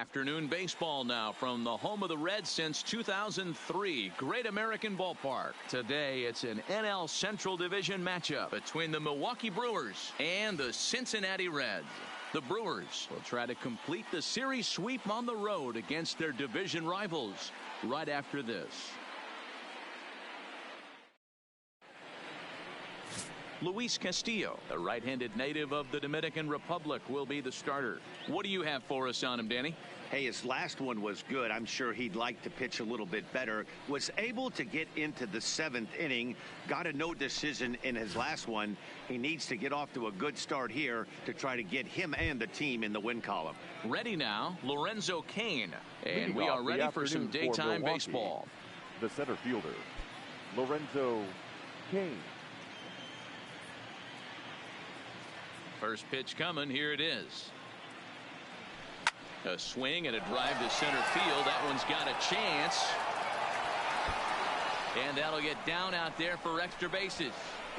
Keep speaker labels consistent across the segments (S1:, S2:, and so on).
S1: Afternoon baseball now from the home of the Reds since 2003. Great American Ballpark. Today it's an NL Central Division matchup between the Milwaukee Brewers and the Cincinnati Reds. The Brewers will try to complete the series sweep on the road against their division rivals right after this. Luis Castillo, a right-handed native of the Dominican Republic, will be the starter. What do you have for us on him, Danny?
S2: Hey, his last one was good. I'm sure he'd like to pitch a little bit better. Was able to get into the 7th inning. Got a no decision in his last one. He needs to get off to a good start here to try to get him and the team in the win column.
S1: Ready now, Lorenzo Cain. And we are ready for some daytime baseball.
S3: The center fielder, Lorenzo Cain.
S1: First pitch coming. Here it is. A swing and a drive to center field. That one's got a chance. And that'll get down out there for extra bases.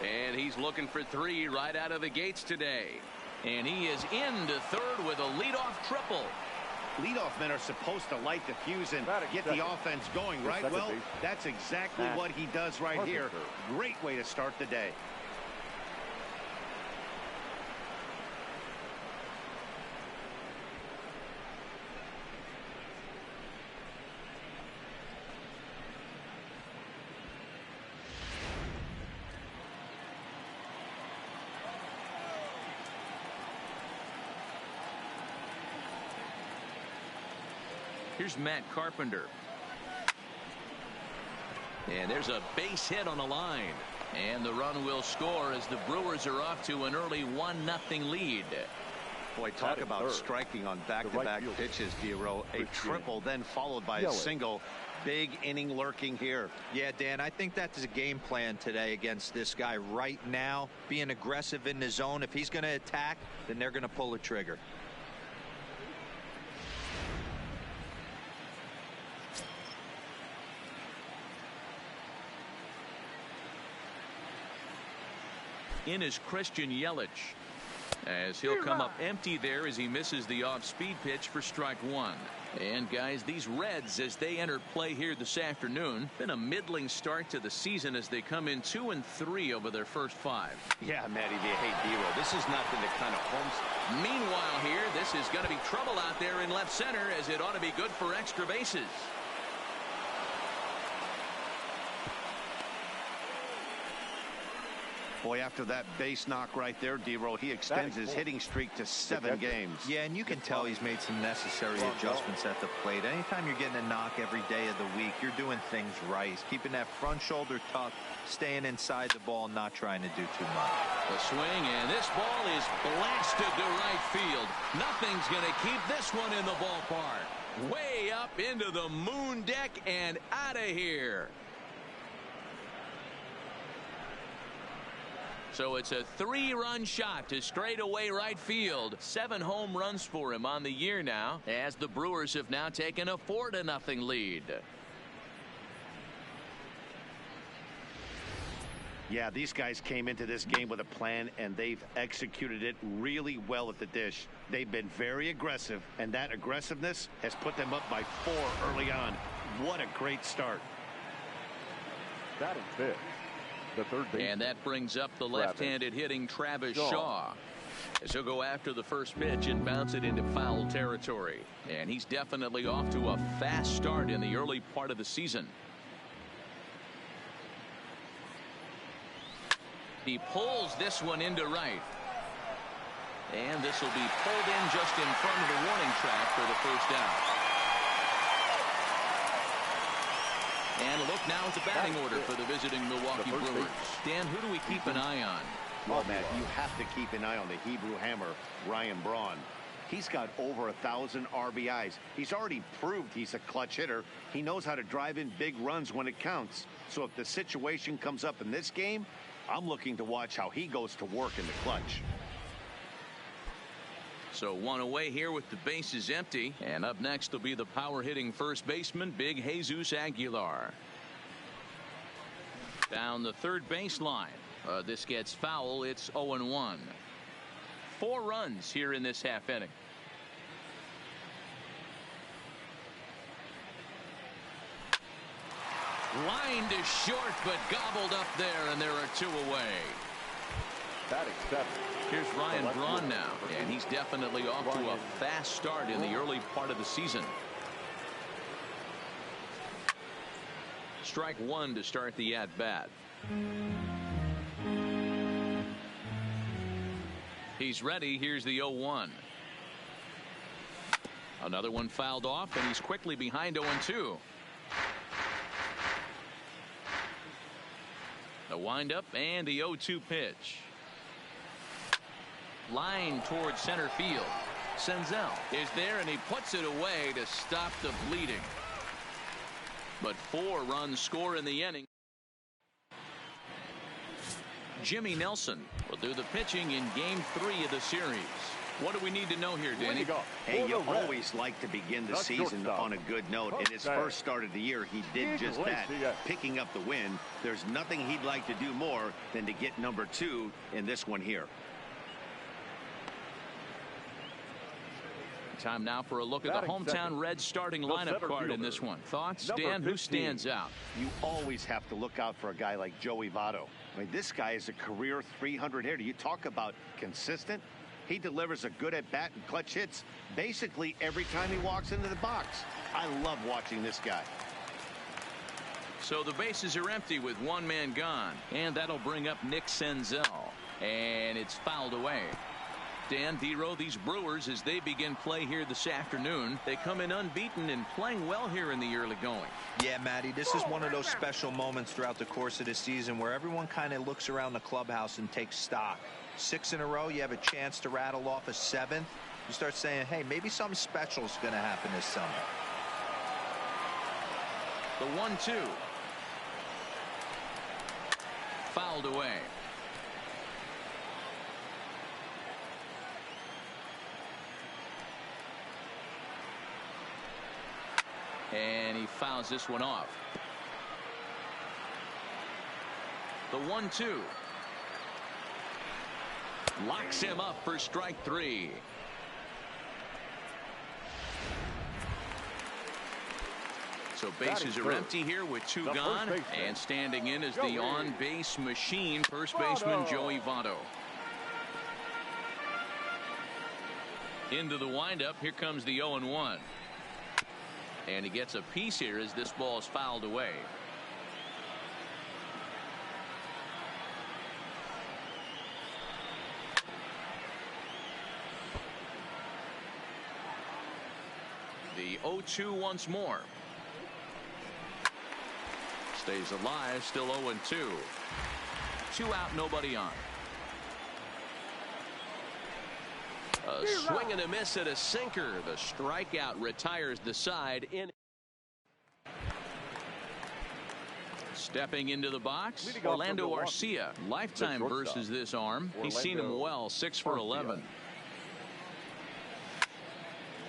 S1: And he's looking for 3 right out of the gates today. And he is into third with a leadoff triple.
S2: Leadoff men are supposed to light the fuse and get the offense going, right? Well, that's exactly what he does right here. Great way to start the day.
S1: Here's Matt Carpenter. And there's a base hit on the line. And the run will score as the Brewers are off to an early 1-0 lead.
S2: Boy, talk about striking on back-to-back pitches, Dero. A triple then followed by a single. Big inning lurking here.
S4: Yeah, Dan, I think that's a game plan today against this guy right now. Being aggressive in the zone. If he's going to attack, then they're going to pull the trigger.
S1: In is Christian Yelich, as he'll come up empty there as he misses the off-speed pitch for strike 1. And guys, these Reds, as they enter play here this afternoon, been a middling start to the season as they come in 2-3 over their first 5.
S2: Yeah, Matty, hey, Dero, this is nothing to kind of homes.
S1: Meanwhile here, this is going to be trouble out there in left center, as it ought to be good for extra bases.
S2: Boy, after that base knock right there, Dero, he extends his hitting streak to 7 games.
S4: Yeah, and you can tell he's made some necessary adjustments at the plate. Anytime you're getting a knock every day of the week, you're doing things right. He's keeping that front shoulder tucked, staying inside the ball, not trying to do too much.
S1: The swing, and this ball is blasted to right field. Nothing's going to keep this one in the ballpark. Way up into the moon deck and out of here. So it's a 3-run shot to straightaway right field. 7 home runs for him on the year now, as the Brewers have now taken a 4-0 lead.
S2: Yeah, these guys came into this game with a plan, and they've executed it really well at the dish. They've been very aggressive, and that aggressiveness has put them up by 4 early on. What a great start.
S3: That is it. The third baseman.
S1: And that brings up the left-handed hitting Travis Shaw. As he'll go after the first pitch and bounce it into foul territory. And he's definitely off to a fast start in the early part of the season. He pulls this one into right. And this will be pulled in just in front of the warning track for the first out. And a look now at the batting order for the visiting Milwaukee Brewers. Dan, who do we keep an eye on?
S2: Well, Matt, you have to keep an eye on the Hebrew Hammer, Ryan Braun. He's got over 1,000 RBIs. He's already proved he's a clutch hitter. He knows how to drive in big runs when it counts. So if the situation comes up in this game, I'm looking to watch how he goes to work in the clutch.
S1: So 1 away here with the bases empty. And up next will be the power hitting first baseman, Big Jesus Aguilar. Down the third baseline. This gets foul. It's 0-1. 4 runs here in this half inning. Line to short, but gobbled up there, and there are 2 away.
S3: Batting 7.
S1: Here's Ryan Braun now, and he's definitely off to a fast start in the early part of the season. Strike 1 to start the at-bat. He's ready. Here's the 0-1. Another one fouled off, and he's quickly behind 0-2. The windup and the 0-2 pitch. Line towards center field. Senzel is there, and he puts it away to stop the bleeding. But 4 runs score in the inning. Jimmy Nelson will do the pitching in Game 3 of the series. What do we need to know here, Danny?
S2: Hey, you always like to begin the season on a good note. In his first start of the year, he did just that, picking up the win. There's nothing he'd like to do more than to get number 2 in this one here.
S1: Time now for a look at the hometown Reds starting lineup card in this one. Thoughts, Dan? Who stands out?
S2: You always have to look out for a guy like Joey Votto. I mean, this guy is a career 300 hitter. You talk about consistent. He delivers a good at-bat and clutch hits basically every time he walks into the box. I love watching this guy.
S1: So the bases are empty with 1 man gone, and that'll bring up Nick Senzel, and it's fouled away. Dan, D-Row, these Brewers, as they begin play here this afternoon, they come in unbeaten and playing well here in the early going.
S4: Yeah, Matty, this is one of those special moments throughout the course of the season where everyone kind of looks around the clubhouse and takes stock. 6 in a row, you have a chance to rattle off a 7th. You start saying, hey, maybe something special is going to happen this summer.
S1: The 1-2. Fouled away. And he fouls this one off. The 1-2. Locks him up for strike 3. So bases are empty here with 2 gone. And standing in is the on-base machine, first baseman Joey Votto. Into the windup. Here comes the 0-1. And he gets a piece here as this ball is fouled away. The 0-2 once more. Stays alive, still 0-2. 2 out, nobody on. A swing and a miss at a sinker. The strikeout retires the side in. Stepping into the box, Orlando Arcia. Lifetime versus this arm. He's seen him well, 6 for 11.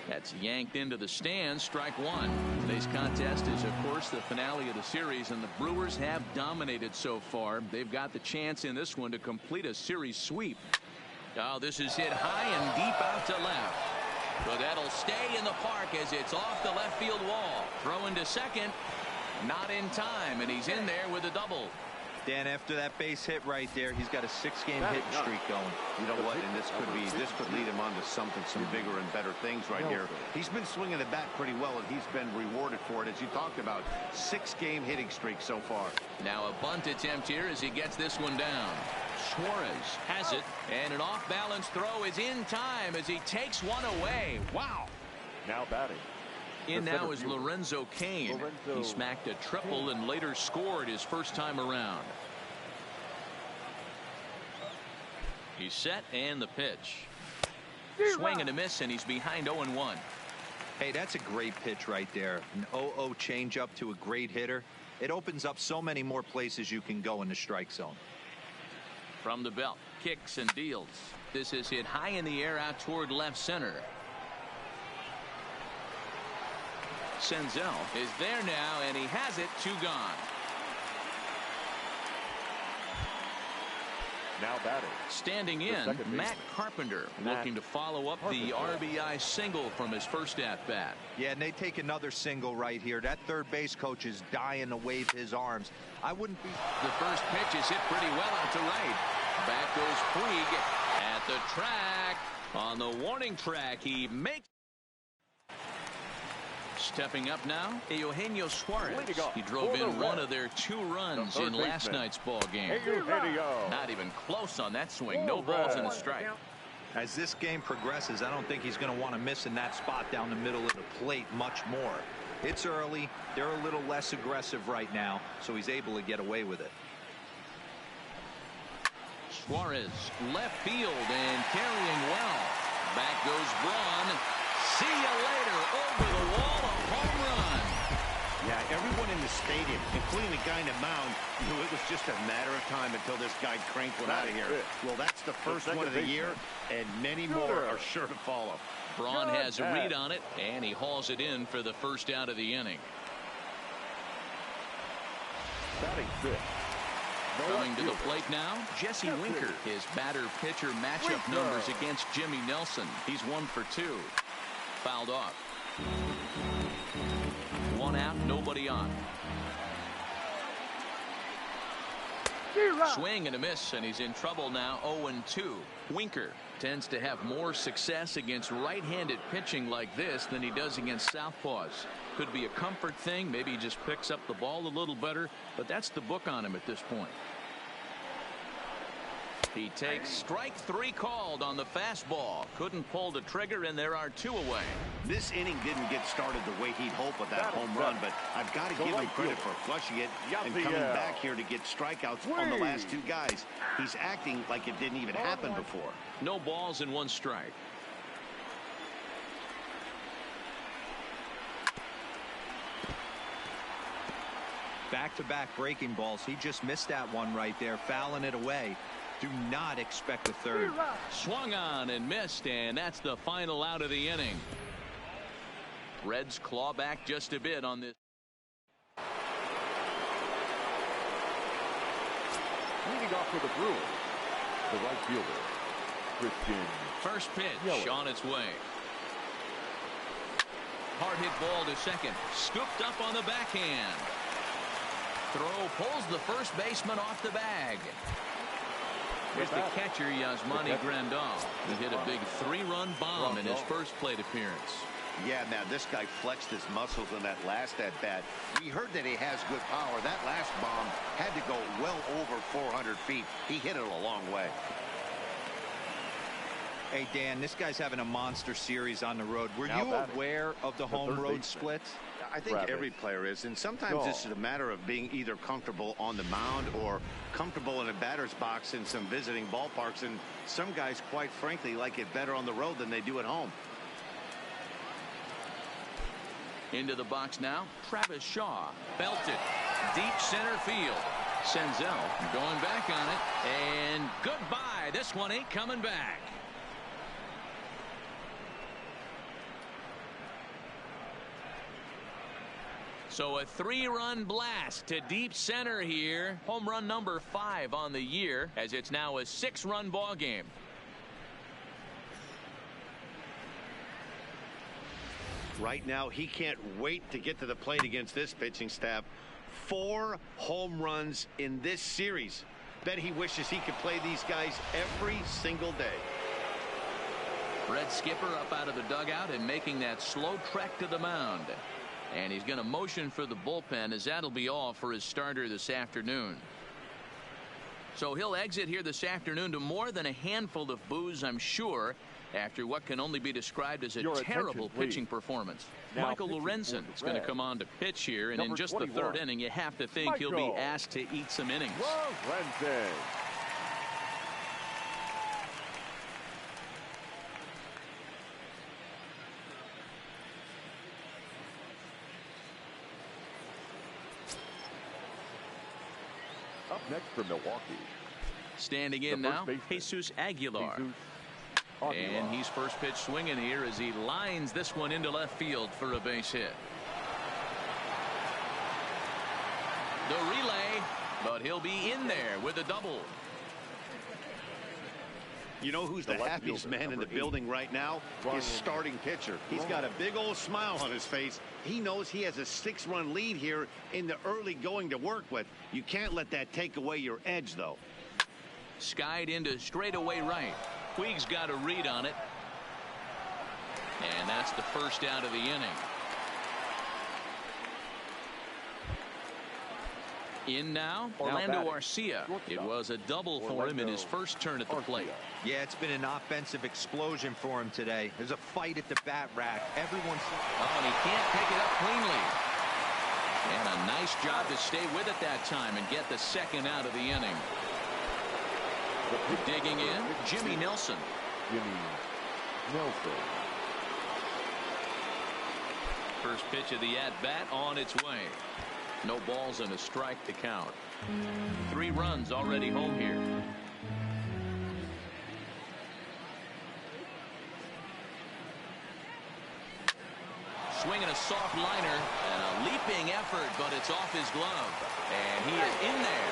S1: That's yanked into the stands, strike 1. Today's contest is, of course, the finale of the series, and the Brewers have dominated so far. They've got the chance in this one to complete a series sweep. Oh, this is hit high and deep out to left. But that'll stay in the park as it's off the left field wall. Throw into second. Not in time, and he's in there with a double.
S4: Dan, after that base hit right there, he's got a 6-game hitting streak going.
S2: You know what? And this could lead him on to something, some bigger and better things right here. He's been swinging the bat pretty well, and he's been rewarded for it, as you talked about. 6-game hitting streak so far.
S1: Now a bunt attempt here as he gets this one down. Suarez has it, and an off-balance throw is in time as he takes one away. Wow.
S3: Now batting.
S1: In now is Lorenzo Cain. He smacked a triple and later scored his first time around. He's set, and the pitch. Swing and a miss, and he's behind 0-1.
S4: Hey, that's a great pitch right there. An 0-0 changeup to a great hitter. It opens up so many more places you can go in the strike zone.
S1: From the belt, kicks and deals. This is hit high in the air out toward left center. Senzel is there now, and he has it, 2 gone.
S3: Now batting.
S1: Standing in, Matt Carpenter looking to follow up the RBI single from his first at-bat.
S4: Yeah, and they take another single right here. That third base coach is dying to wave his arms. I wouldn't be...
S1: The first pitch is hit pretty well out to right. Back goes Puig at the track. On the warning track, he makes... Stepping up now, Eugenio Suarez. He drove in one of their 2 runs in last night's ball game. Not even close on that swing. No balls and a strike.
S4: As this game progresses, I don't think he's going to want to miss in that spot down the middle of the plate much more. It's early. They're a little less aggressive right now, so he's able to get away with it.
S1: Suarez, left field and carrying well. Back goes Braun. See you later. Over the wall, a home run.
S2: Yeah, everyone in the stadium, including the guy in the mound, knew it was just a matter of time until this guy cranked one out of here. Well, that's the first one of the year, and many more are sure to follow.
S1: Braun has a read on it, and he hauls it in for the first out of the inning.
S3: Batting fifth.
S1: Coming to the plate now, Jesse Winker. His batter-pitcher matchup numbers against Jimmy Nelson. He's 1 for 2. Fouled off. 1 out, nobody on. Swing and a miss, and he's in trouble now. 0-2. Winker tends to have more success against right-handed pitching like this than he does against southpaws. Could be a comfort thing. Maybe he just picks up the ball a little better, but that's the book on him at this point. He takes strike 3 called on the fastball. Couldn't pull the trigger, and there are 2 away.
S2: This inning didn't get started the way he'd hoped with that home run, but I've got to give him credit for flushing it and coming back here to get strikeouts on the last 2 guys. He's acting like it didn't even happen before.
S1: No balls and 1 strike.
S4: Back-to-back breaking balls. He just missed that one right there, fouling it away. Do not expect a third.
S1: Swung on and missed, and that's the final out of the inning. Reds claw back just a bit on this.
S3: Leading off for the Brewers, the right fielder, Christian.
S1: First pitch on its way. Hard hit ball to second. Scooped up on the backhand. Throw pulls the first baseman off the bag. Here's the catcher, Yasmani Grandal. He hit a big 3-run bomb in his first plate appearance.
S2: Yeah, man, this guy flexed his muscles in that last at-bat. We heard that he has good power. That last bomb had to go well over 400 feet. He hit it a long way.
S4: Hey, Dan, this guy's having a monster series on the road. Were you aware of the home road splits?
S2: I think every player is, and sometimes this is a matter of being either comfortable on the mound or comfortable in a batter's box in some visiting ballparks, and some guys, quite frankly, like it better on the road than they do at home.
S1: Into the box now, Travis Shaw. Belted. Deep center field. Senzel going back on it, and goodbye. This one ain't coming back. So a 3-run blast to deep center here. Home run number 5 on the year, as it's now a 6-run ball game.
S2: Right now, he can't wait to get to the plate against this pitching staff. 4 home runs in this series. Bet he wishes he could play these guys every single day.
S1: Red skipper up out of the dugout and making that slow trek to the mound. And he's going to motion for the bullpen, as that'll be all for his starter this afternoon. So he'll exit here this afternoon to more than a handful of boos, I'm sure, after what can only be described as a terrible pitching performance.
S3: Now
S1: Michael Lorenzen is going to come on to pitch here, and in just the 3rd inning, you have to think he'll be asked to eat some innings.
S3: Lorenzen. Up next for Milwaukee.
S1: Standing in now, Jesus Aguilar. And he's first pitch swinging here as he lines this one into left field for a base hit. The relay, but he'll be in there with a double.
S2: You know who's the happiest man in the building right now? His starting pitcher. He's got a big old smile on his face. He knows he has a 6-run lead here in the early going to work with. You can't let that take away your edge, though.
S1: Skied into straightaway right. Puig's got a read on it. And that's the first out of the inning. In now, Orlando Arcia. It was a double for him in his first turn at the plate.
S4: Yeah, it's been an offensive explosion for him today. There's a fight at the bat rack. Everyone's...
S1: Oh, and he can't pick it up cleanly. And a nice job to stay with it that time and get the second out of the inning. Digging in, Jimmy Nelson. First pitch of the at-bat on its way. No balls and a strike to count. 3 runs already home here. Swinging a soft liner and a leaping effort, but it's off his glove. And he is in there.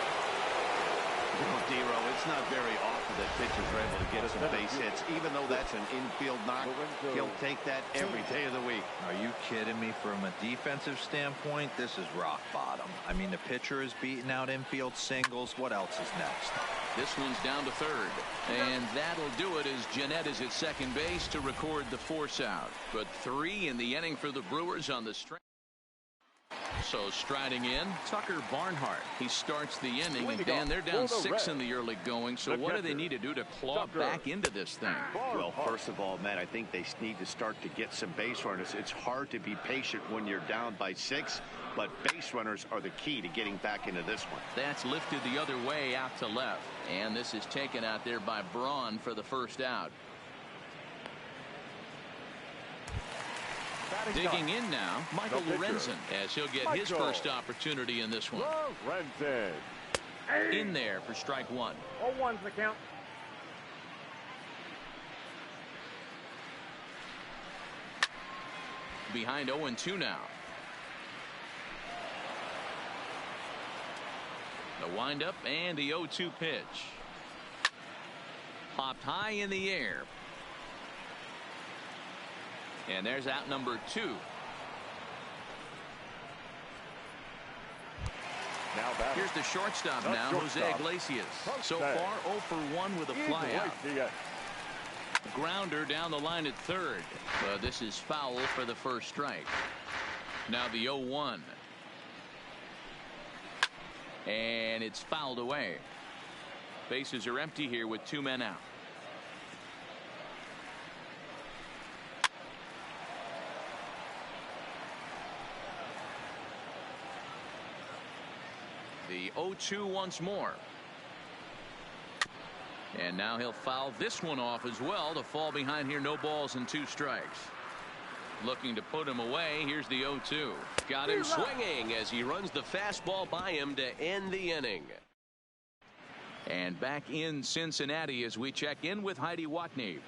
S2: Well, D-Row, it's not very often that pitchers are able to get some base hits. Even though that's an infield knock, he'll take that every day of the week.
S4: Are you kidding me? From a defensive standpoint, this is rock bottom. I mean, the pitcher is beating out infield singles. What else is next?
S1: This one's down to third. And that'll do it as Jeanette is at second base to record the force out. But 3 in the inning for the Brewers on the stretch. So striding in, Tucker Barnhart. He starts the inning, and Dan, they're down 6 in the early going. So what do they need to do to claw back into this thing?
S2: Well, first of all, Matt, I think they need to start to get some base runners. It's hard to be patient when you're down by 6, but base runners are the key to getting back into this one.
S1: That's lifted the other way out to left, and this is taken out there by Braun for the first out. Digging in now, Michael Lorenzen, as he'll get his first opportunity in this one. In there for strike 1.
S3: 0-1's the count.
S1: Behind 0-2 now. The windup and the 0-2 pitch. Popped high in the air. And there's out number 2. Here's the shortstop now, Jose Iglesias. So far 0 for 1 with a flyout. Grounder down the line at third. But this is foul for the first strike. Now the 0-1. And it's fouled away. Bases are empty here with 2 men out. The 0-2 once more. And now he'll foul this one off as well to fall behind here. No balls and 2 strikes. Looking to put him away. Here's the 0-2.
S5: Got him swinging as he runs the fastball by him to end the inning.
S1: And back in Cincinnati as we check in with Heidi Watney.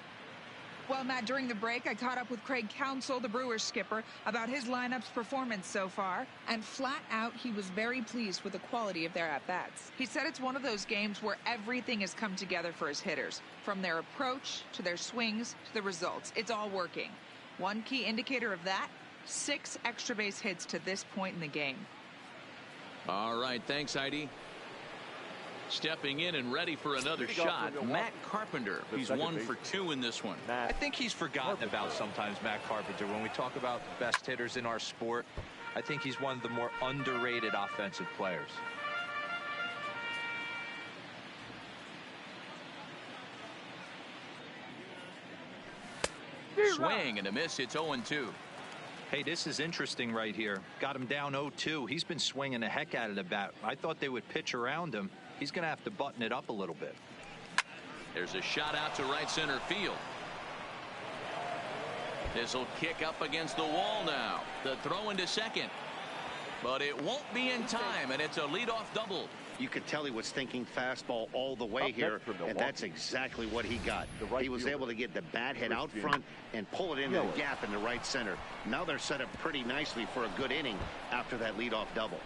S6: Well, Matt, during the break, I caught up with Craig Counsell, the Brewers skipper, about his lineup's performance so far. And flat out, he was very pleased with the quality of their at-bats. He said it's one of those games where everything has come together for his hitters. From their approach, to their swings, to the results. It's all working. One key indicator of that, 6 extra base hits to this point in the game.
S1: All right, thanks, Heidi. Stepping in and ready for another shot, Matt Carpenter. He's 1 for 2 in this one.
S4: I think he's forgotten about sometimes, Matt Carpenter. When we talk about the best hitters in our sport, I think he's one of the more underrated offensive players.
S1: Swing and a miss. It's 0-2.
S4: Hey, this is interesting right here. Got him down 0-2. He's been swinging the heck out of the bat. I thought they would pitch around him. He's going to have to button it up a little bit.
S1: There's a shot out to right center field. This will kick up against the wall now. The throw into second. But it won't be in time, and it's a leadoff double.
S2: You could tell he was thinking fastball all the way here, and that's exactly what he got. He was able to get the bat head out front and pull it into the gap in the right center. Now they're set up pretty nicely for a good inning after that leadoff double.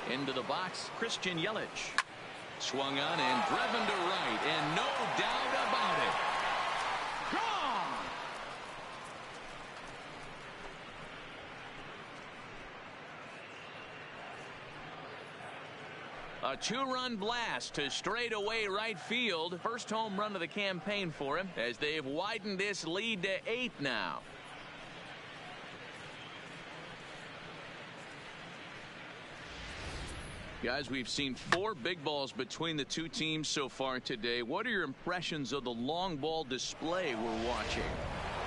S1: Into the box, Christian Yelich. Swung on and driven to right, and no doubt about it. Gone! A two-run blast to straightaway right field. First home run of the campaign for him as they've widened this lead to 8 now. Guys, we've seen 4 big balls between the two teams so far today. What are your impressions of the long ball display we're watching?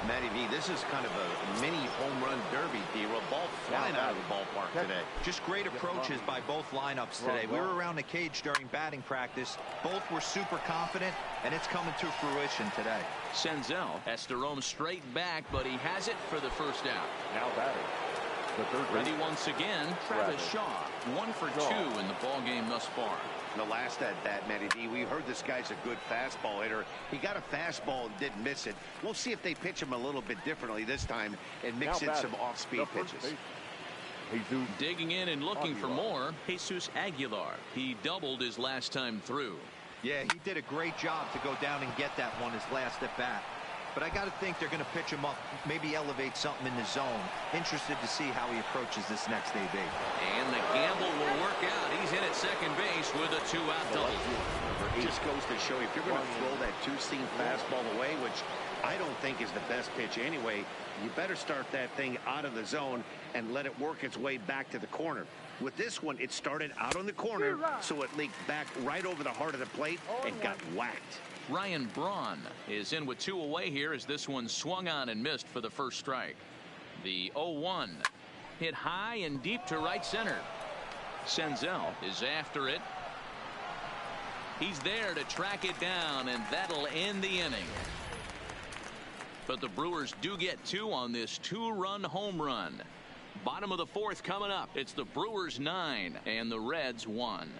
S2: Matty V, this is kind of a mini home run derby, D-Roll. Ball flying out of the ballpark today.
S4: Just great approaches by both lineups today. We were around the cage during batting practice. Both were super confident, and it's coming to fruition today.
S1: Senzel has to roam straight back, but he has it for the first out.
S3: Now batting. The third
S1: Ready once again, Travis Shaw. 1 for 2 in the ball game thus far.
S2: The last at bat, Matty D, we heard this guy's a good fastball hitter. He got a fastball and didn't miss it. We'll see if they pitch him a little bit differently this time and mix in some off-speed pitches.
S1: Digging in and looking for more, Jesus Aguilar. He doubled his last time through.
S4: Yeah, he did a great job to go down and get that one his last at bat. But I got to think they're going to pitch him up, maybe elevate something in the zone. Interested to see how he approaches this next AB.
S1: And the gamble will work out. He's in at second base with a 2-out double.
S2: It just goes to show you, if you're going to throw that two-seam fastball away, which I don't think is the best pitch anyway, you better start that thing out of the zone and let it work its way back to the corner. With this one, it started out on the corner, so it leaked back right over the heart of the plate and got whacked.
S1: Ryan Braun is in with 2 away here as this one swung on and missed for the first strike. The 0-1 hit high and deep to right center. Senzel is after it. He's there to track it down, and that'll end the inning. But the Brewers do get 2 on this 2-run home run. Bottom of the 4th coming up. It's the Brewers 9 and the Reds 1.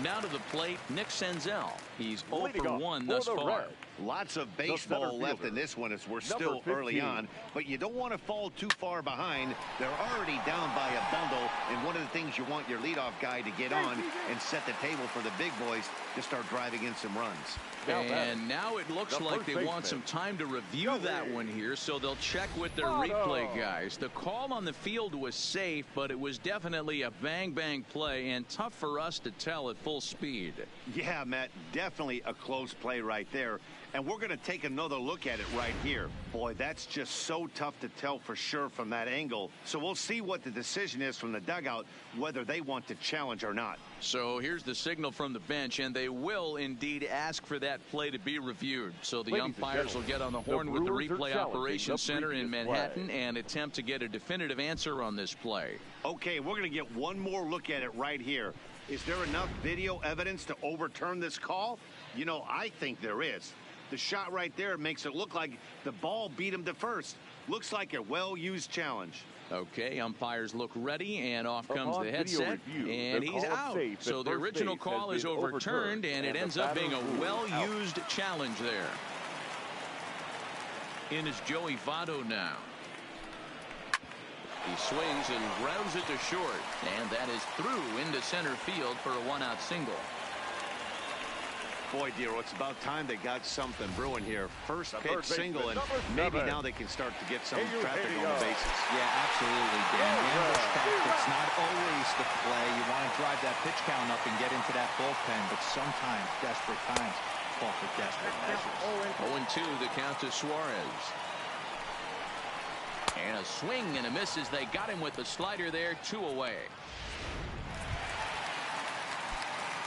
S1: Now to the plate, Nick Senzel. He's 0 for 1 thus far.
S2: Lots of baseball left in this one as we're still early on, but you don't want to fall too far behind. They're already down by a bundle, and one of the things you want your leadoff guy to get on and set the table for the big boys to start driving in some runs.
S1: And now it looks like they want some time to review that one here, so they'll check with their replay guys. The call on the field was safe, but it was definitely a bang-bang play and tough for us to tell at full speed.
S2: Yeah, Matt, definitely a close play right there. And we're going to take another look at it right here. Boy, that's just so tough to tell for sure from that angle. So we'll see what the decision is from the dugout, whether they want to challenge or not.
S1: So here's the signal from the bench, and they will indeed ask for that play to be reviewed. So the umpires will get on the horn with the replay operations center in Manhattan and attempt to get a definitive answer on this play.
S2: Okay, we're going to get one more look at it right here. Is there enough video evidence to overturn this call? You know, I think there is. The shot right there makes it look like the ball beat him to first. Looks like a well-used challenge.
S1: Okay, umpires look ready, and off comes the headset, and he's out. So the original call is overturned, and it ends up being a well-used challenge there. In is Joey Votto now. He swings and grounds it to short, and that is through into center field for a 1-out single.
S2: Boy, Dero, it's about time they got something brewing here. First pitch single, and maybe now they can start to get some traffic on the bases.
S4: Yeah, absolutely, Dan. Ambush tactics, not always the play. You want to drive that pitch count up and get into that bullpen, but sometimes desperate times call for desperate measures.
S1: 0-2, the count to Suarez. And a swing and a miss as they got him with the slider there, 2 away.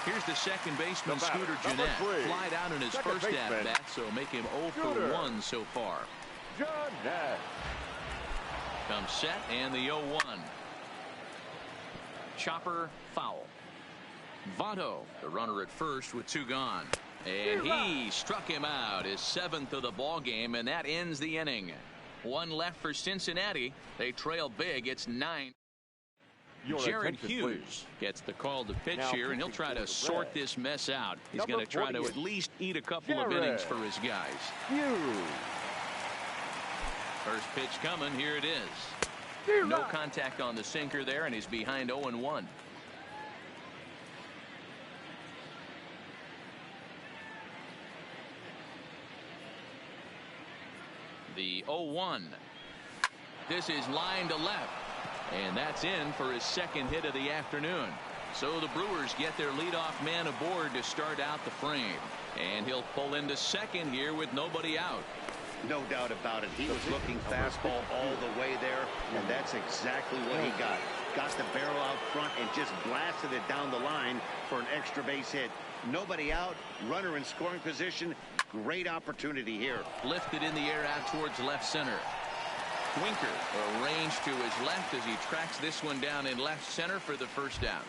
S1: Here's the second baseman, Scooter Gennett. Flied out in his first at-bat, so make him 0 for 1 so far. Comes set, and the 0-1. Chopper foul. Votto, the runner at first with 2 gone. And he struck him out, his 7th of the ball game, and that ends the inning. 1 left for Cincinnati. They trail big. It's 9. Jared Hughes gets the call to pitch here, and he'll try to sort this mess out. He's going to try to at least eat a couple of innings for his guys. First pitch coming. Here it is. No contact on the sinker there, and he's behind 0-1. The 0-1. This is line to left, and that's in for his second hit of the afternoon. So the Brewers get their leadoff man aboard to start out the frame, and he'll pull into second here with nobody out.
S2: No doubt about it. He was looking fastball all the way there, and that's exactly what he got. Got the barrel out front and just blasted it down the line for an extra base hit. Nobody out, runner in scoring position. Great opportunity here.
S1: Lifted in the air out towards left center. Winker arranged to his left as he tracks this one down in left center for the first out.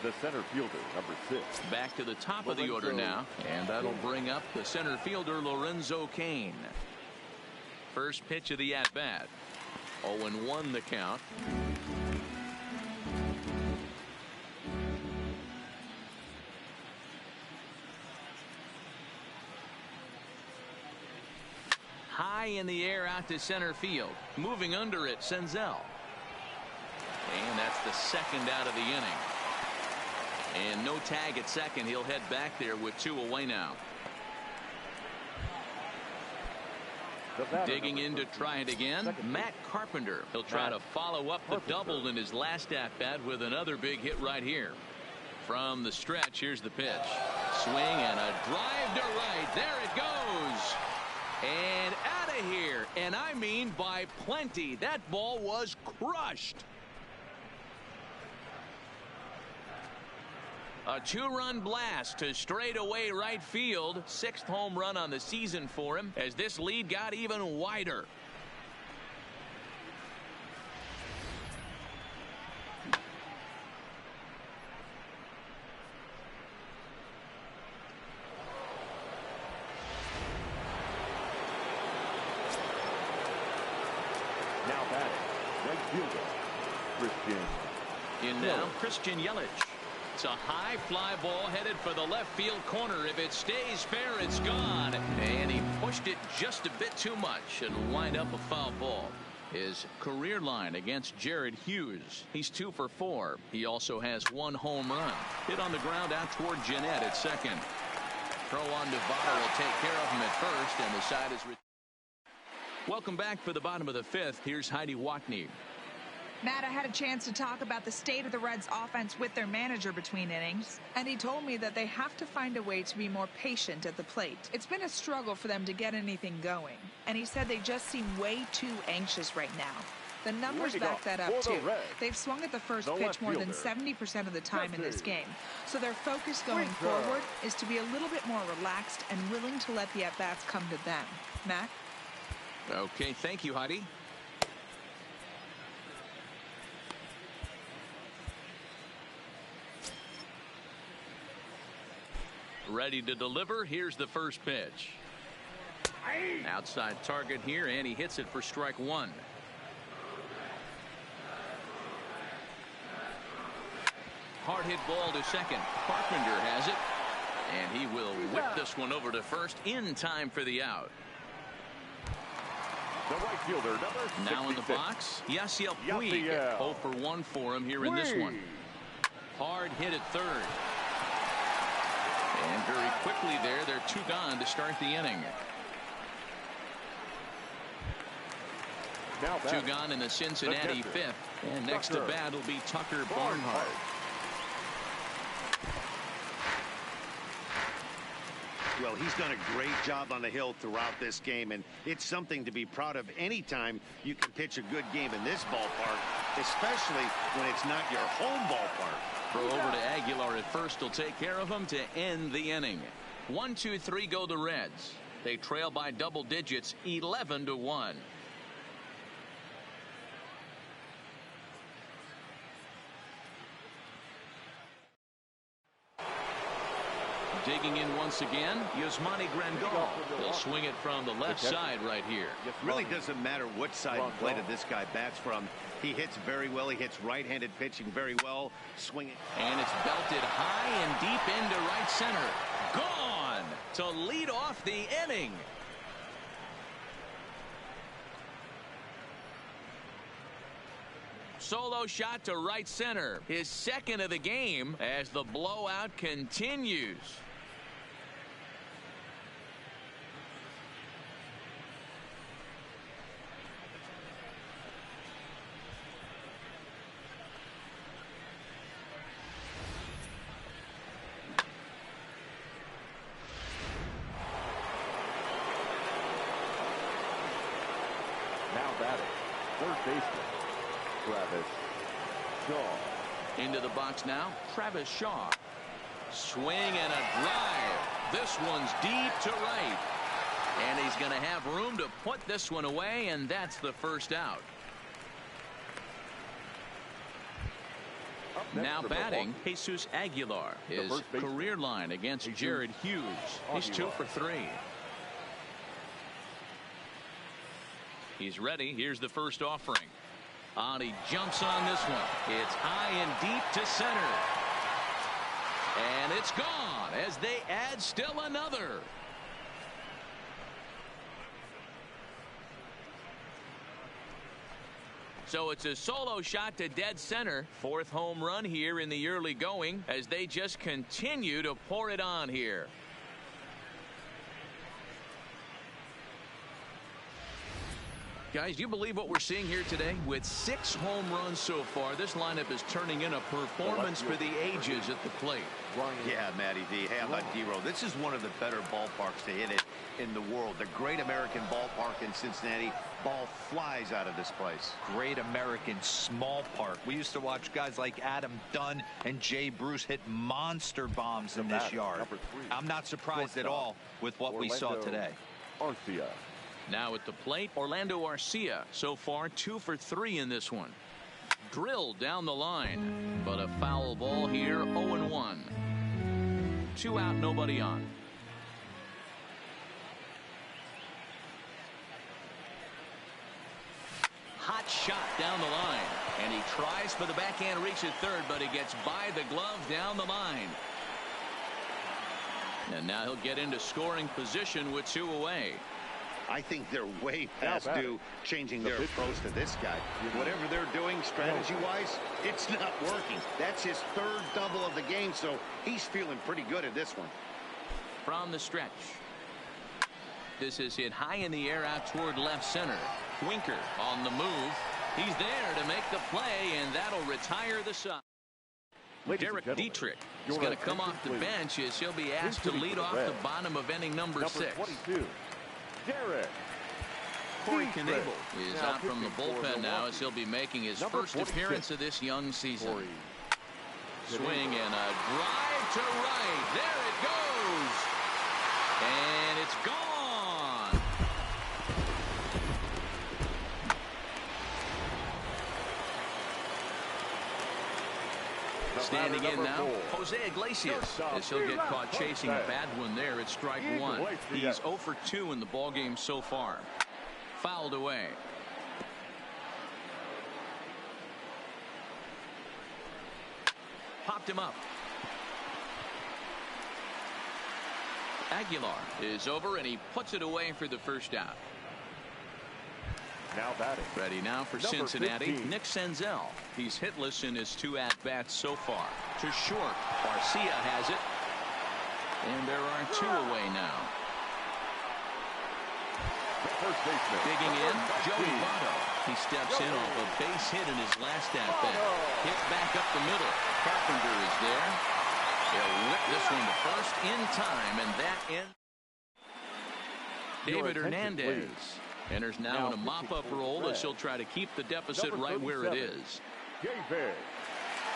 S3: The center fielder, number 6.
S1: Back to the top of the order now, and that'll bring up the center fielder, Lorenzo Cain. First pitch of the at-bat. 0-1 the count. High in the air out to center field. Moving under it, Senzel. And that's the second out of the inning. And no tag at second. He'll head back there with 2 away now. Digging in to try it again, Matt Carpenter. He'll try to follow up the double in his last at-bat with another big hit right here. From the stretch, here's the pitch. Swing and a drive to right. There it goes. And out of here. And I mean by plenty. That ball was crushed. A 2-run blast to straightaway right field. 6th home run on the season for him as this lead got even wider.
S3: Now batting, right fielder, Christian.
S1: In now, Christian Yelich. It's a high fly ball headed for the left field corner. If it stays fair, it's gone. And he pushed it just a bit too much. It'll wind up a foul ball. His career line against Jared Hughes. He's 2 for 4. He also has 1 home run. Hit on the ground out toward Jeanette at second. Throw on Nevada will take care of him at first, and the side is. Welcome back for the bottom of the 5th. Here's Heidi Watney.
S6: Matt, I had a chance to talk about the state of the Reds offense with their manager between innings, and he told me that they have to find a way to be more patient at the plate. It's been a struggle for them to get anything going, and he said they just seem way too anxious right now. The numbers back that up too. They've swung at the first pitch more than 70% of the time in this game, so their focus going forward is to be a little bit more relaxed and willing to let the at-bats come to them. Matt?
S1: Okay, thank you, Heidi. Ready to deliver. Here's the first pitch. Outside target here, and he hits it for strike 1. Hard hit ball to second. Carpenter has it, and he will whip this one over to first in time for the out.
S3: The right fielder, number 66.
S1: Now in the box, Yasiel Puig. 0 for 1 for him here in this one. Hard hit at third. And very quickly there, they're 2 gone to start the inning.
S3: Now
S1: 2 gone in the Cincinnati 5th. And next to bat will be Tucker Barnhart.
S2: Well, he's done a great job on the hill throughout this game, and it's something to be proud of anytime you can pitch a good game in this ballpark, especially when it's not your home ballpark.
S1: Throw over to Aguilar at first will take care of him to end the inning. 1-2-3 go the Reds. They trail by double digits, 11-1. Digging in once again, Yasmani Grandal. He'll swing it from the left side right here.
S2: Really doesn't matter what side of the plate this guy bats from. He hits very well. He hits right-handed pitching very well. Swinging.
S1: And it's belted high and deep into right center. Gone to lead off the inning. solo shot to right center. His second of the game as the blowout continues.
S3: Now batting, third baseman, Travis Shaw.
S1: Into the box now, Travis Shaw. Swing and a drive. This one's deep to right. And he's going to have room to put this one away, and that's the first out. Now batting, Jesus Aguilar. His career line against Jared Hughes. He's 2 for 3. He's ready. Here's the first offering. He jumps on this one. It's high and deep to center. And it's gone as they add still another. So it's a solo shot to dead center. 4th home run here in the early going as they just continue to pour it on here. Guys, do you believe what we're seeing here today? With 6 home runs so far, this lineup is turning in a performance for the ages at the plate.
S2: Yeah, Matty V. Hey, how about D-Row? This is one of the better ballparks to hit it in the world. The Great American Ballpark in Cincinnati. Ball flies out of this place.
S4: Great American Small Park. We used to watch guys like Adam Dunn and Jay Bruce hit monster bombs in this yard. I'm not surprised at all with what we saw today.
S3: Arcia.
S1: Now at the plate, Orlando Arcia. So far 2 for 3 in this one. Drilled down the line, but a foul ball here. 0-1. 2 out, nobody on. Hot shot down the line, and he tries for the backhand reach at third, but he gets by the glove down the line. And now he'll get into scoring position with 2 away.
S2: I think they're way past due changing their approach to this guy. Whatever they're doing strategy-wise, it's not working. That's his 3rd double of the game, so he's feeling pretty good at this one.
S1: From the stretch. This is hit high in the air out toward left center. Winker on the move. He's there to make the play, and that'll retire the side. Derek Dietrich is going to come off the bench as he'll be asked to lead off the bottom of inning number 6.
S3: 22. Derek
S1: Corey Knebel is out from the bullpen now as he'll be making his first appearance of this young season. Swing and a drive to right. There it goes. And it's gone. Standing in now, Jose Iglesias, as he'll get caught chasing a bad one there at strike 1. He's 0 for 2 in the ballgame so far. Fouled away. Popped him up. Aguilar is over, and he puts it away for the first out.
S3: Now batting.
S1: Ready now for Cincinnati,
S3: 15.
S1: Nick Senzel. He's hitless in his 2 at-bats so far. To short, Arcia has it. And there are 2 away now.
S3: First baseman.
S1: Digging in, Joey Votto. He steps in off a base hit in his last at-bat. Hit back up the middle. Carpenter is there. He'll whip this one to first in time, and that ends. David Hernandez enters now in a mop-up role as he'll try to keep the deficit right where it is.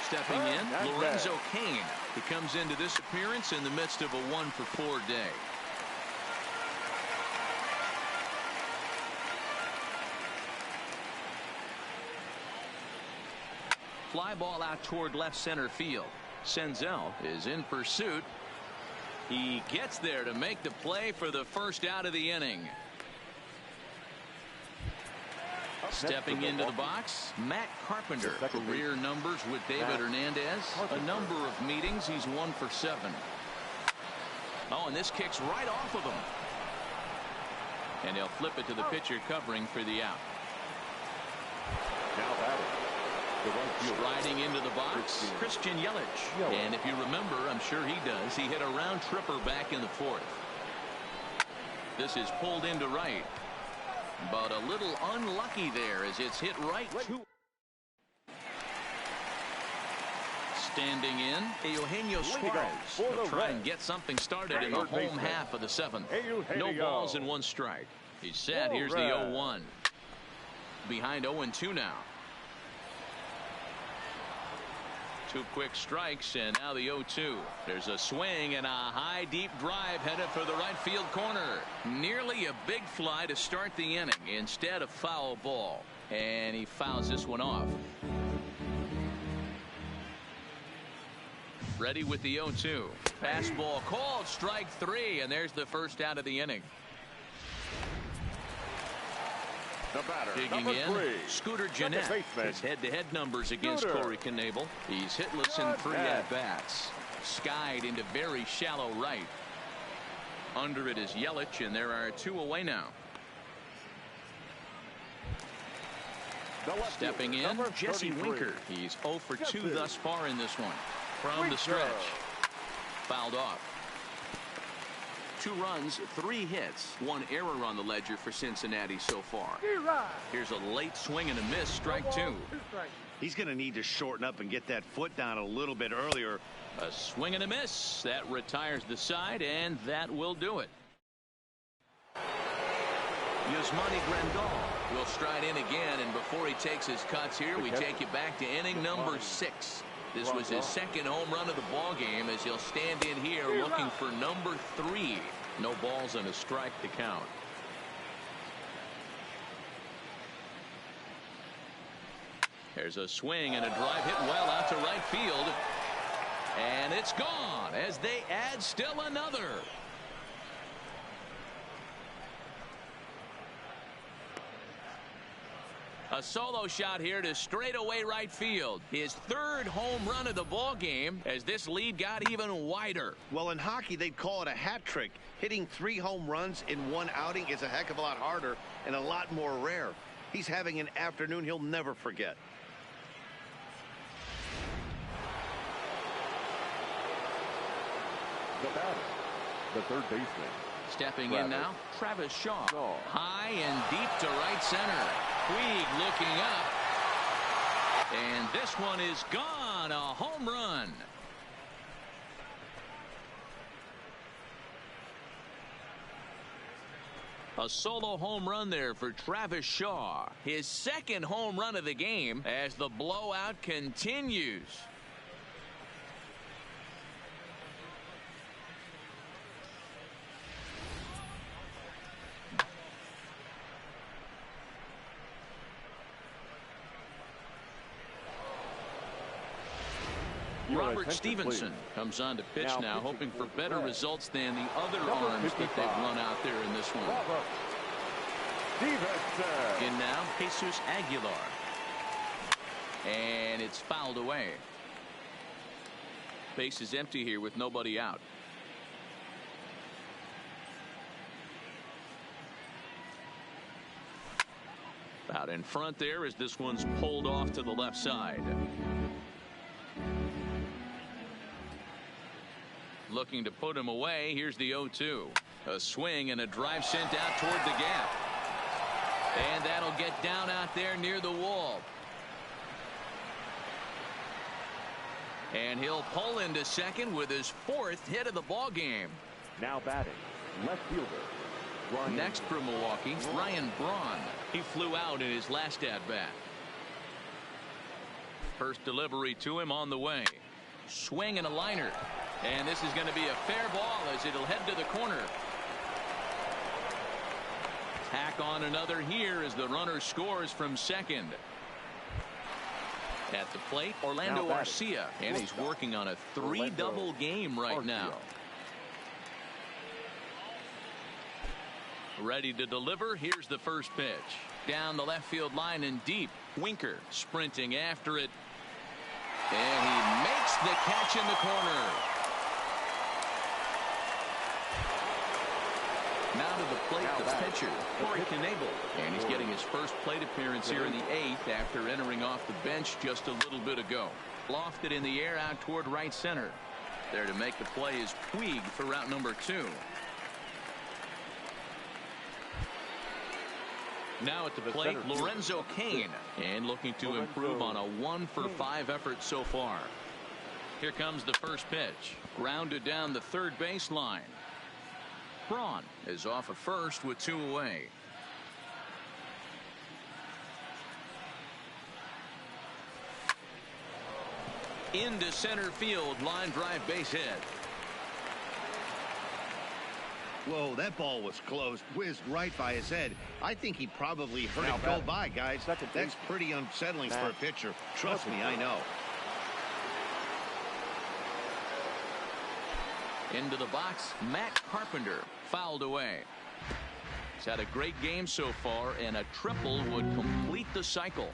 S1: Stepping in, Lorenzo Cain. He comes into this appearance in the midst of a 1-for-4 day. Fly ball out toward left center field. Senzel is in pursuit. He gets there to make the play for the first out of the inning. Stepping into the box, Matt Carpenter. Career numbers with David Hernandez. A number of meetings. He's 1 for 7. Oh, and this kicks right off of him. And he'll flip it to the pitcher covering for the out.
S3: Now batting, The right fielder.
S1: Striding into the box, Christian Yelich. And if you remember, I'm sure he does, he hit a round tripper back in the 4th. This is pulled into right. But a little unlucky there as it's hit right. Standing in, Eugenio Suarez will try and get something started in the home half of the 7th. No balls and 1 strike. He's set. Here's the 0-1. Behind 0-2 now. 2 quick strikes, and now the 0-2. There's a swing and a high deep drive headed for the right field corner. Nearly a big fly to start the inning. Instead, a foul ball. And he fouls this one off. Ready with the 0-2. Fastball called, strike 3, and there's the first out of the inning.
S3: The batter,
S1: Digging
S3: number
S1: in,
S3: 3.
S1: Scooter Gennett. His head-to-head numbers against Corey Knebel. He's hitless in 3 at-bats. Skied into very shallow right. Under it is Yelich, and there are 2 away now. Stepping in, Jesse Winker. He's 0 for 2 thus far in this one. From the stretch. Fouled off. 2 runs, 3 hits, 1 error on the ledger for Cincinnati so far. Here's a late swing and a miss, strike 2.
S2: He's going to need to shorten up and get that foot down a little bit earlier.
S1: A swing and a miss. That retires the side, and that will do it. Yasmani Grandal will stride in again, and before he takes his cuts here, we take you back to inning number 6. This was his 2nd home run of the ball game as he'll stand in here looking for number 3. No balls and a strike to count. There's a swing and a drive hit well out to right field. And it's gone as they add still another. A solo shot here to straightaway right field. His 3rd home run of the ball game as this lead got even wider.
S2: Well, in hockey, they'd call it a hat trick. Hitting 3 home runs in 1 outing is a heck of a lot harder and a lot more rare. He's having an afternoon he'll never forget.
S3: The batter, the 3rd baseman.
S1: Stepping in now, Travis Shaw. High and deep to right center. Puig looking up. And this one is gone. A home run. A solo home run there for Travis Shaw. His 2nd home run of the game as the blowout continues. Robert Stevenson comes on to pitch now, hoping for better results than the other arms that they've run out there in this one. In now, Jesus Aguilar. And it's fouled away. Base is empty here with nobody out. Out in front there as this one's pulled off to the left side. Looking to put him away. Here's the 0-2. A swing and a drive sent out toward the gap. And that'll get down out there near the wall. And he'll pull into second with his 4th hit of the ball game.
S3: Now batting, left fielder.
S1: Next for Milwaukee, Ryan Braun. He flew out in his last at-bat. First delivery to him on the way. Swing and a liner. And this is going to be a fair ball as it'll head to the corner. Tack on another here as the runner scores from second. At the plate, Orlando Arcia. And he's working on a 3-double game right now. Ready to deliver. Here's the first pitch. Down the left field line and deep. Winker sprinting after it. And he makes the catch in the corner. Now to the plate, the pitcher, Corey Knebel. And he's getting his first plate appearance here in the 8th after entering off the bench just a little bit ago. Lofted in the air out toward right center. There to make the play is Puig for route number 2. Now at the plate, Lorenzo Cain, and looking to improve on a 1-for-5 effort so far. Here comes the first pitch. Grounded down the third baseline. Braun is off of first with 2 away. Into center field, line drive, base hit.
S2: Whoa, that ball was close, whizzed right by his head. I think he probably heard it go by, guys. That's pretty unsettling for a pitcher. Trust me, I know.
S1: Into the box, Matt Carpenter, fouled away. He's had a great game so far, and a triple would complete the cycle.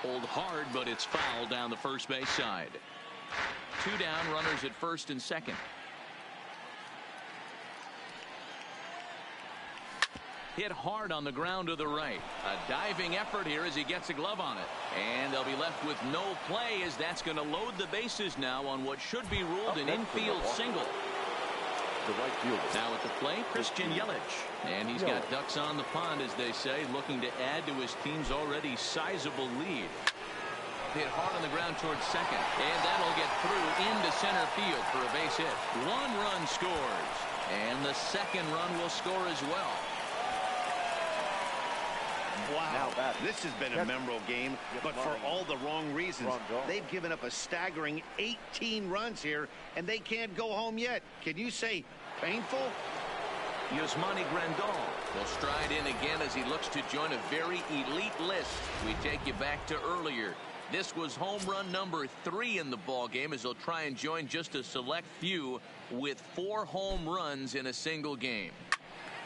S1: Hold hard, but it's fouled down the first base side. 2 down, runners at first and second. Hit hard on the ground to the right. A diving effort here as he gets a glove on it. And they'll be left with no play as that's going to load the bases now on what should be ruled an infield single.
S3: The right fielder.
S1: Now at the plate, Christian Yelich. And he's got ducks on the pond, as they say, looking to add to his team's already sizable lead. Hit hard on the ground towards second. And that'll get through into center field for a base hit. 1 run scores. And the second run will score as well.
S2: Wow, this has been a memorable game, but for all the wrong reasons. They've given up a staggering 18 runs here, and they can't go home yet. Can you say painful?
S1: Yasmani Grandal will stride in again as he looks to join a very elite list. We take you back to earlier. This was home run number 3 in the ball game as he'll try and join just a select few with 4 home runs in a single game.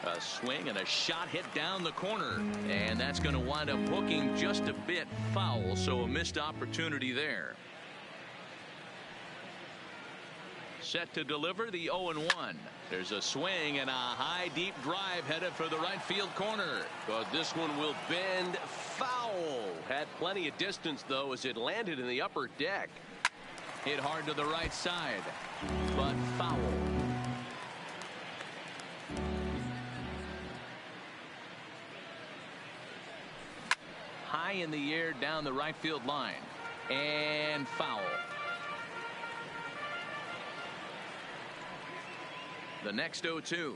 S1: A swing and a shot hit down the corner, and that's going to wind up hooking just a bit foul, so a missed opportunity there. Set to deliver the 0-1. There's a swing and a high deep drive headed for the right field corner,
S5: but this one will bend foul. Had plenty of distance though as it landed in the upper deck.
S1: Hit hard to the right side, but foul. High in the air down the right field line, and foul. The next 0-2.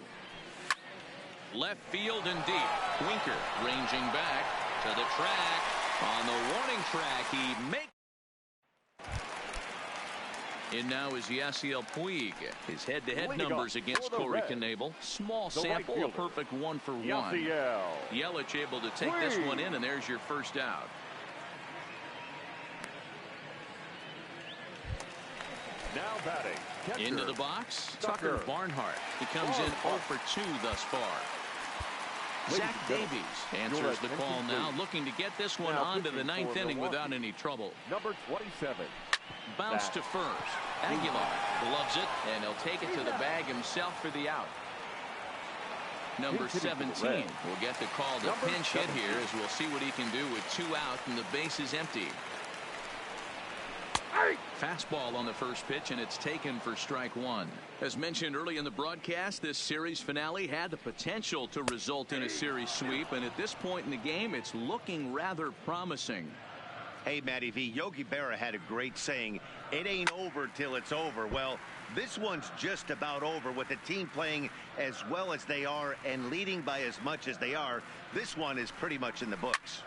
S1: Left field and deep. Winker ranging back to the track. On the warning track, he makes. In now is Yasiel Puig. His head-to-head numbers against Corey Knebel. Small sample, a perfect 1-for-1. Yelich able to take this one in, and there's your first out.
S3: Now batting. Catcher.
S1: Into the box, Tucker Barnhart. He comes in 0-for-2 thus far. Zach Davies answers the call now, looking to get this one onto the 9th inning without any trouble.
S3: Number 27.
S1: Bounce to first. Aguilar gloves it, and he'll take it to the bag himself for the out. Number 17 will get the call to pinch hit here, as we'll see what he can do with 2 out and the base is empty. Fastball on the first pitch, and it's taken for strike 1. As mentioned early in the broadcast, this series finale had the potential to result in a series sweep, and at this point in the game, it's looking rather promising.
S2: Hey, Matty V, Yogi Berra had a great saying, it ain't over till it's over. Well, this one's just about over with the team playing as well as they are and leading by as much as they are. This one is pretty much in the books.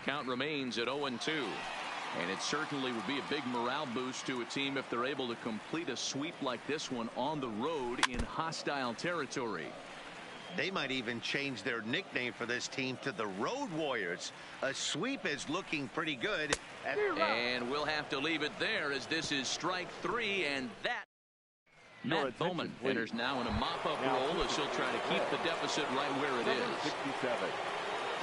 S1: Count remains at 0-2. And it certainly would be a big morale boost to a team if they're able to complete a sweep like this one on the road in hostile territory.
S2: They might even change their nickname for this team to the Road Warriors. A sweep is looking pretty good.
S1: And we'll have to leave it there as this is strike 3, and that. Matt Bowman enters now in a mop-up role as he'll try to keep the deficit right where it is.
S3: 67.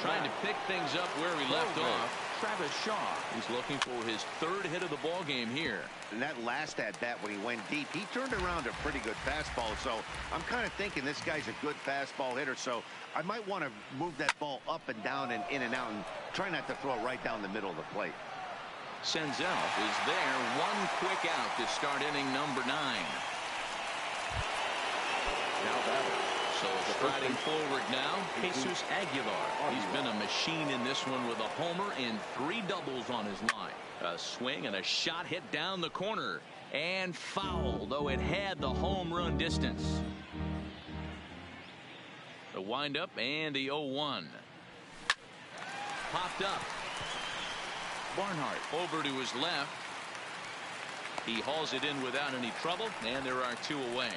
S1: Trying to pick things up where he left off. Travis Shaw. He's looking for his third hit of the ball game here.
S2: And that last at bat when he went deep, he turned around a pretty good fastball. So I'm kind of thinking this guy's a good fastball hitter. So I might want to move that ball up and down and in and out and try not to throw it right down the middle of the plate.
S1: Senzel is there. One quick out to start inning number 9.
S3: Now batting.
S1: So striding forward now, Jesus Aguilar. He's been a machine in this one with a homer and 3 doubles on his line. A swing and a shot hit down the corner. And foul, though it had the home run distance. The windup and the 0-1. Popped up. Barnhart over to his left. He hauls it in without any trouble, and there are 2 away.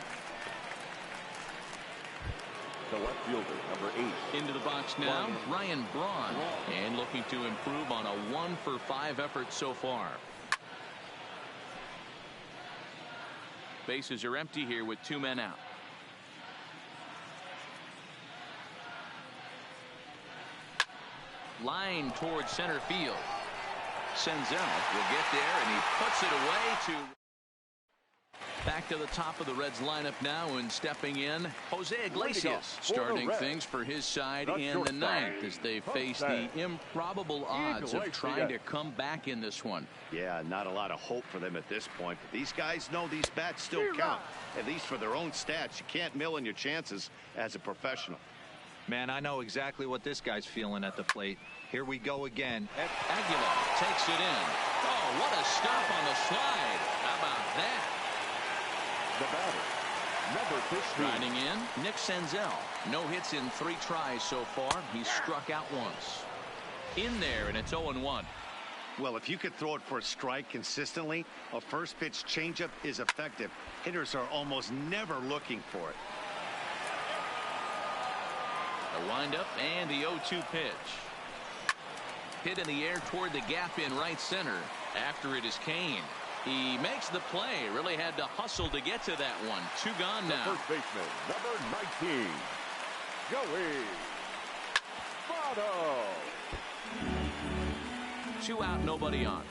S3: The left fielder, number 8.
S1: Into the box now, Ryan Braun. And looking to improve on a 1-for-5 effort so far. Bases are empty here with 2 men out. Line towards center field. Senzel will get there, and he puts it away to... Back to the top of the Reds lineup now, and stepping in, Jose Iglesias, starting things for his side in the 9th as they face the improbable odds of trying to come back in this one.
S2: Yeah, not a lot of hope for them at this point. But these guys know these bats still count, at least for their own stats. You can't mill in your chances as a professional.
S4: Man, I know exactly what this guy's feeling at the plate. Here we go again.
S1: Aguilar takes it in. Oh, what a stop on the slide. How about that?
S3: The batter, number 15.
S1: Riding in, Nick Senzel. No hits in 3 tries so far. He's struck out once. In there, and it's 0-1.
S2: Well, if you could throw it for a strike consistently, a first pitch changeup is effective. Hitters are almost never looking for it.
S1: The windup and the 0-2 pitch. Hit in the air toward the gap in right center. After it is Kane. He makes the play. Really had to hustle to get to that one. 2 gone now.
S3: The first baseman, number 19, Joey Votto.
S1: 2 out, nobody on.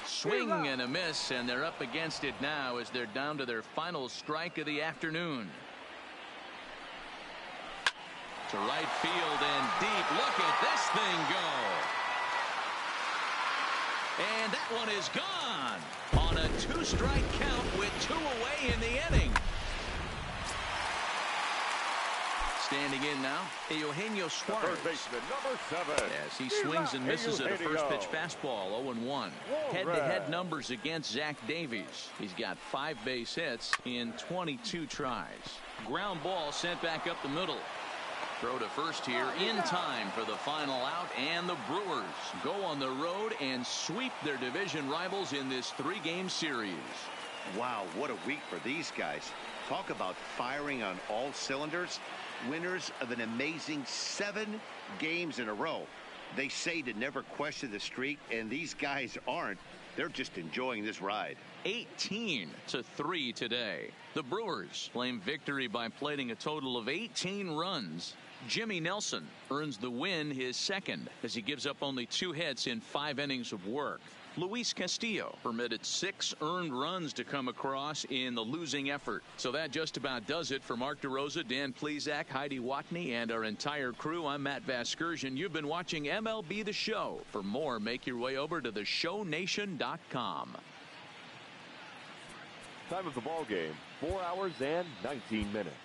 S1: Swing and a miss, and they're up against it now as they're down to their final strike of the afternoon. To right field and deep. Look at this thing go. And that one is gone on a 2-strike count with 2 away in the inning. Standing in now, Eugenio Suarez.
S3: Third baseman, number 7.
S1: As he swings and misses at a first pitch fastball, 0-1. Head-to-head numbers against Zach Davies. He's got 5 base hits in 22 tries. Ground ball sent back up the middle. Throw to first here in time for the final out, and the Brewers go on the road and sweep their division rivals in this 3-game series.
S2: Wow, what a week for these guys. Talk about firing on all cylinders. Winners of an amazing 7 games in a row. They say to never question the streak, and these guys aren't. They're just enjoying this ride.
S1: 18-3 today. The Brewers claim victory by plating a total of 18 runs. Jimmy Nelson earns the win, his 2nd, as he gives up only 2 hits in 5 innings of work. Luis Castillo permitted 6 earned runs to come across in the losing effort. So that just about does it for Mark DeRosa, Dan Plesac, Heidi Watney, and our entire crew. I'm Matt Vasgersian. You've been watching MLB The Show. For more, make your way over to theshownation.com.
S3: Time of the ball game, 4 hours and 19 minutes.